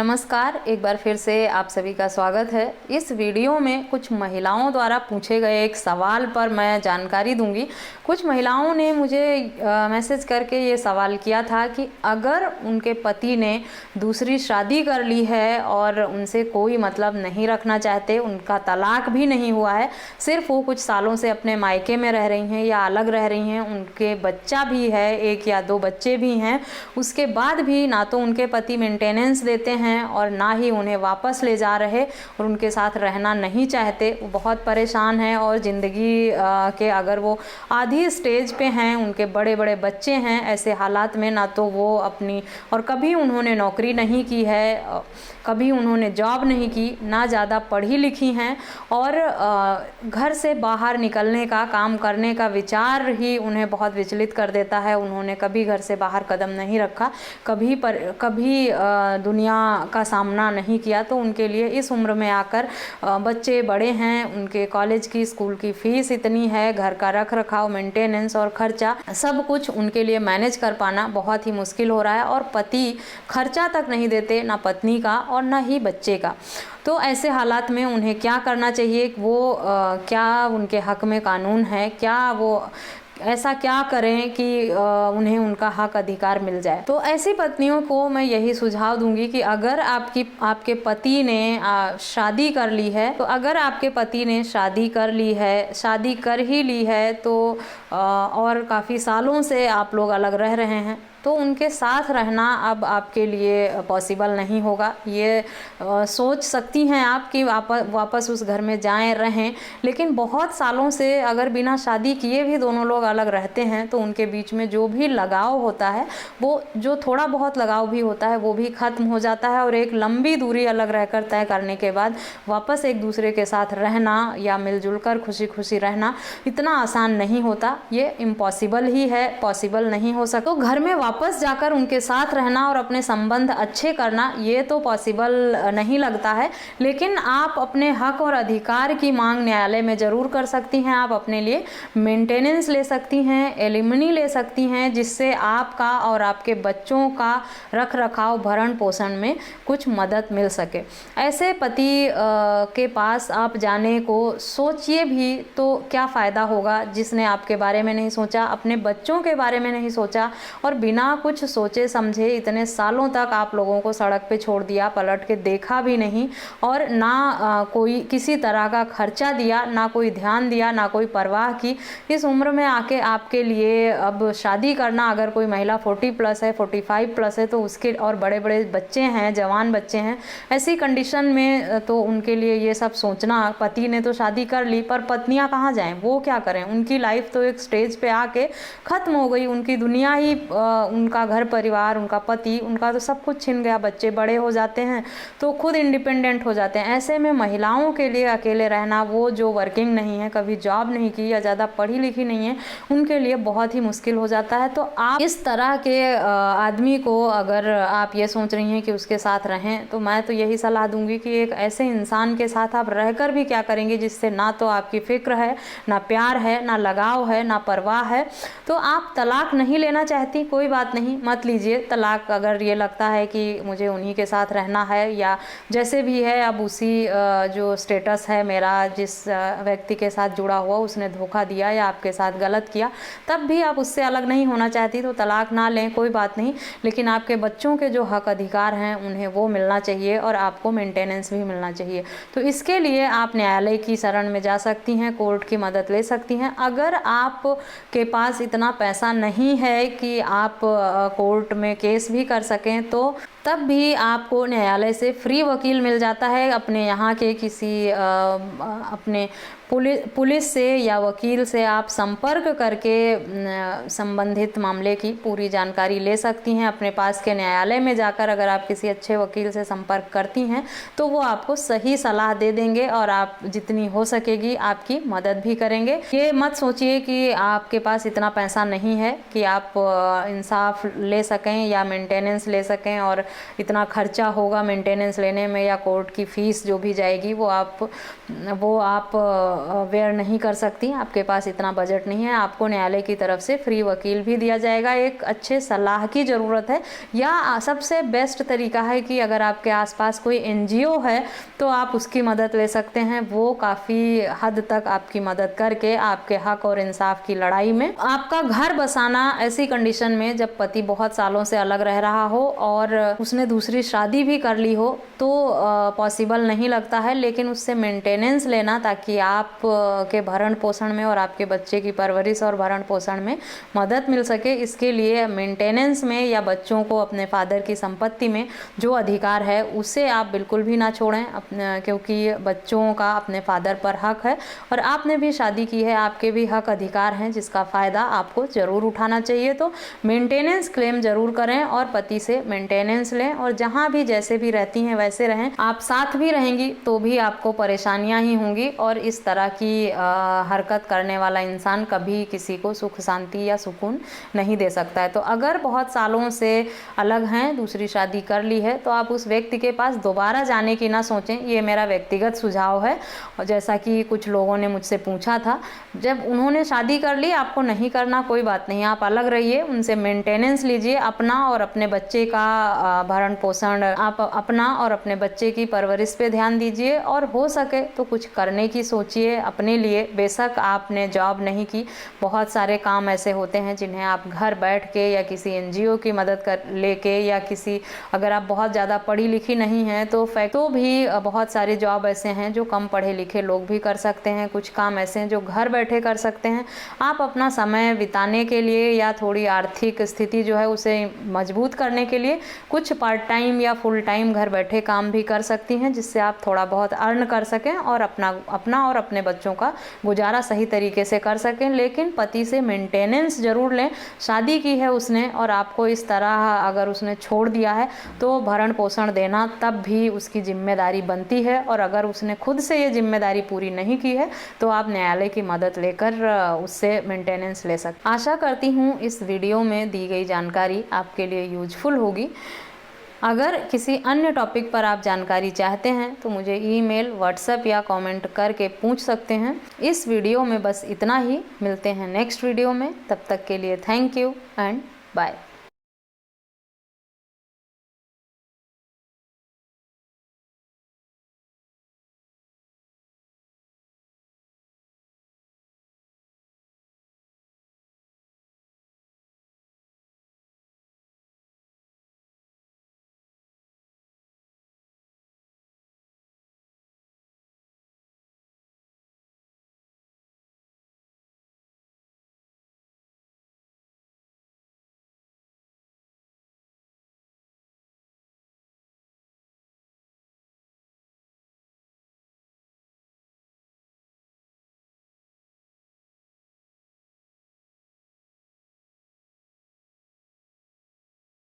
नमस्कार, एक बार फिर से आप सभी का स्वागत है। इस वीडियो में कुछ महिलाओं द्वारा पूछे गए एक सवाल पर मैं जानकारी दूंगी। कुछ महिलाओं ने मुझे मैसेज करके ये सवाल किया था कि अगर उनके पति ने दूसरी शादी कर ली है और उनसे कोई मतलब नहीं रखना चाहते, उनका तलाक भी नहीं हुआ है, सिर्फ वो कुछ सालों से अपने मायके में रह रही हैं या अलग रह रही हैं, उनके बच्चा भी है, 1 या 2 बच्चे भी हैं, उसके बाद भी ना तो उनके पति मेंटेनेंस देते हैं और ना ही उन्हें वापस ले जा रहे और उनके साथ रहना नहीं चाहते। वो बहुत परेशान हैं और ज़िंदगी के अगर वो आधी स्टेज पे हैं, उनके बड़े बड़े बच्चे हैं, ऐसे हालात में ना तो वो अपनी और कभी उन्होंने नौकरी नहीं की है, कभी उन्होंने जॉब नहीं की, ना ज़्यादा पढ़ी लिखी हैं और घर से बाहर निकलने का, काम करने का विचार ही उन्हें बहुत विचलित कर देता है। उन्होंने कभी घर से बाहर कदम नहीं रखा, कभी दुनिया का सामना नहीं किया। तो उनके लिए इस उम्र में आकर बच्चे बड़े हैं, उनके कॉलेज की, स्कूल की फ़ीस इतनी है, घर का रख रखाव, मेंटेनेंस और खर्चा, सब कुछ उनके लिए मैनेज कर पाना बहुत ही मुश्किल हो रहा है और पति खर्चा तक नहीं देते, ना पत्नी का और ना ही बच्चे का। तो ऐसे हालात में उन्हें क्या करना चाहिए, वो क्या उनके हक में कानून है, क्या वो ऐसा क्या करें कि उन्हें उनका हक अधिकार मिल जाए। तो ऐसी पत्नियों को मैं यही सुझाव दूंगी कि अगर आपके पति ने शादी कर ली है, तो अगर आपके पति ने शादी कर ली है, शादी कर ही ली है, तो और काफ़ी सालों से आप लोग अलग रह रहे हैं, तो उनके साथ रहना अब आपके लिए पॉसिबल नहीं होगा। ये सोच सकती हैं आप कि वापस उस घर में जाएं, रहें, लेकिन बहुत सालों से अगर बिना शादी किए भी दोनों लोग अलग रहते हैं तो उनके बीच में जो भी लगाव होता है, वो जो थोड़ा बहुत लगाव भी होता है, वो भी ख़त्म हो जाता है और एक लंबी दूरी अलग रहकर तय करने के बाद वापस एक दूसरे के साथ रहना या मिलजुल कर खुशी खुशी रहना इतना आसान नहीं होता। ये इम्पॉसिबल ही है, पॉसिबल नहीं हो सकता। तो घर में वापस जाकर उनके साथ रहना और अपने संबंध अच्छे करना, ये तो पॉसिबल नहीं लगता है, लेकिन आप अपने हक और अधिकार की मांग न्यायालय में ज़रूर कर सकती हैं। आप अपने लिए मेंटेनेंस ले सकती हैं, एलिमनी ले सकती हैं, जिससे आपका और आपके बच्चों का रख रखाव, भरण पोषण में कुछ मदद मिल सके। ऐसे पति के पास आप जाने को सोचिए भी तो क्या फ़ायदा होगा, जिसने आपके बारे में नहीं सोचा, अपने बच्चों के बारे में नहीं सोचा और बिना कुछ सोचे समझे इतने सालों तक आप लोगों को सड़क पे छोड़ दिया, पलट के देखा भी नहीं और ना कोई किसी तरह का खर्चा दिया, ना कोई ध्यान दिया, ना कोई परवाह की। इस उम्र में आके आपके लिए अब शादी करना, अगर कोई महिला 40+ है, 45+ है, तो उसके और बड़े बड़े बच्चे हैं, जवान बच्चे हैं, ऐसी कंडीशन में तो उनके लिए ये सब सोचना, पति ने तो शादी कर ली पर पत्नियां कहाँ जाएं, वो क्या करें? उनकी लाइफ तो एक स्टेज पे आके ख़त्म हो गई, उनकी दुनिया ही, उनका घर परिवार, उनका पति, उनका तो सब कुछ छिन गया। बच्चे बड़े हो जाते हैं तो खुद इंडिपेंडेंट हो जाते हैं। ऐसे में महिलाओं के लिए अकेले रहना, वो जो वर्किंग नहीं है, कभी जॉब नहीं की या ज़्यादा पढ़ी लिखी नहीं है, उनके लिए बहुत ही मुश्किल हो जाता है। तो आप इस तरह के आदमी को अगर आप ये सोच रही हैं कि उसके साथ रहें, तो मैं तो यही सलाह दूंगी कि एक ऐसे इंसान के साथ आप रहकर भी क्या करेंगे जिससे ना तो आपकी फिक्र है, ना प्यार है, ना लगाव है, ना परवाह है। तो आप तलाक नहीं लेना चाहती, कोई बात नहीं, मत लीजिए तलाक। अगर ये लगता है कि मुझे उन्हीं के साथ रहना है या जैसे भी है, अब उसी जो स्टेटस है मेरा, जिस व्यक्ति के साथ जुड़ा हुआ, उसने धोखा दिया या आपके साथ गलत किया, तब भी आप उससे अलग नहीं होना चाहती, तो तलाक ना लें, कोई बात नहीं, लेकिन आपके बच्चों के जो हक अधिकार हैं उन्हें वो मिलना चाहिए और आपको मेंटेनेंस भी मिलना चाहिए। तो इसके लिए आप न्यायालय की शरण में जा सकती हैं, कोर्ट की मदद ले सकती हैं। अगर आप के पास इतना पैसा नहीं है कि आप कोर्ट में केस भी कर सकें, तो तब भी आपको न्यायालय से फ्री वकील मिल जाता है। अपने यहाँ के किसी अपने पुलिस से या वकील से आप संपर्क करके संबंधित मामले की पूरी जानकारी ले सकती हैं। अपने पास के न्यायालय में जाकर अगर आप किसी अच्छे वकील से संपर्क करती हैं तो वो आपको सही सलाह दे देंगे और आप जितनी हो सकेगी आपकी मदद भी करेंगे। ये मत सोचिए कि आपके पास इतना पैसा नहीं है कि आप इंसाफ ले सकें या मेंटेनेंस ले सकें और इतना खर्चा होगा मेंटेनेंस लेने में या कोर्ट की फ़ीस जो भी जाएगी वो आप बेयर नहीं कर सकती, आपके पास इतना बजट नहीं है। आपको न्यायालय की तरफ से फ्री वकील भी दिया जाएगा। एक अच्छे सलाह की ज़रूरत है, या सबसे बेस्ट तरीका है कि अगर आपके आसपास कोई एनजीओ है तो आप उसकी मदद ले सकते हैं। वो काफ़ी हद तक आपकी मदद करके आपके हक और इंसाफ की लड़ाई में आपका घर बसाना, ऐसी कंडीशन में जब पति बहुत सालों से अलग रह रहा हो और उसने दूसरी शादी भी कर ली हो तो पॉसिबल नहीं लगता है, लेकिन उससे मेंटेनेंस लेना ताकि आप के भरण पोषण में और आपके बच्चे की परवरिश और भरण पोषण में मदद मिल सके, इसके लिए मेंटेनेंस में या बच्चों को अपने फादर की संपत्ति में जो अधिकार है उसे आप बिल्कुल भी ना छोड़ें, क्योंकि बच्चों का अपने फादर पर हक है और आपने भी शादी की है, आपके भी हक अधिकार हैं जिसका फ़ायदा आपको ज़रूर उठाना चाहिए। तो मेंटेनेंस क्लेम ज़रूर करें और पति से मेंटेनेंस लें, और जहाँ भी जैसे भी रहती हैं वैसे रहें। आप साथ भी रहेंगी तो भी आपको परेशानियां ही होंगी, और इस तरह की हरकत करने वाला इंसान कभी किसी को सुख शांति या सुकून नहीं दे सकता है। तो अगर बहुत सालों से अलग हैं, दूसरी शादी कर ली है, तो आप उस व्यक्ति के पास दोबारा जाने की ना सोचें। ये मेरा व्यक्तिगत सुझाव है, और जैसा कि कुछ लोगों ने मुझसे पूछा था, जब उन्होंने शादी कर ली आपको नहीं करना, कोई बात नहीं, आप अलग रहिए, उनसे मेंटेनेंस लीजिए, अपना और अपने बच्चे का भरण पोषण, आप अपना और अपने बच्चे की परवरिश पे ध्यान दीजिए, और हो सके तो कुछ करने की सोचिए अपने लिए। बेशक आपने जॉब नहीं की, बहुत सारे काम ऐसे होते हैं जिन्हें आप घर बैठ के या किसी एनजीओ की मदद कर लेके, या किसी, अगर आप बहुत ज़्यादा पढ़ी लिखी नहीं हैं तो भी बहुत सारे जॉब ऐसे हैं जो कम पढ़े लिखे लोग भी कर सकते हैं। कुछ काम ऐसे हैं जो घर बैठे कर सकते हैं। आप अपना समय बिताने के लिए या थोड़ी आर्थिक स्थिति जो है उसे मजबूत करने के लिए कुछ पार्ट टाइम या फुल टाइम घर बैठे काम भी कर सकती हैं, जिससे आप थोड़ा बहुत अर्न कर सकें और अपना और अपने बच्चों का गुजारा सही तरीके से कर सकें। लेकिन पति से मेंटेनेंस ज़रूर लें। शादी की है उसने और आपको इस तरह अगर उसने छोड़ दिया है तो भरण पोषण देना तब भी उसकी जिम्मेदारी बनती है, और अगर उसने खुद से ये जिम्मेदारी पूरी नहीं की है तो आप न्यायालय की मदद लेकर उससे मेंटेनेंस ले सकते। आशा करती हूँ इस वीडियो में दी गई जानकारी आपके लिए यूजफुल होगी। अगर किसी अन्य टॉपिक पर आप जानकारी चाहते हैं तो मुझे ईमेल, व्हाट्सएप या कमेंट करके पूछ सकते हैं। इस वीडियो में बस इतना ही, मिलते हैं नेक्स्ट वीडियो में, तब तक के लिए थैंक यू एंड बाय।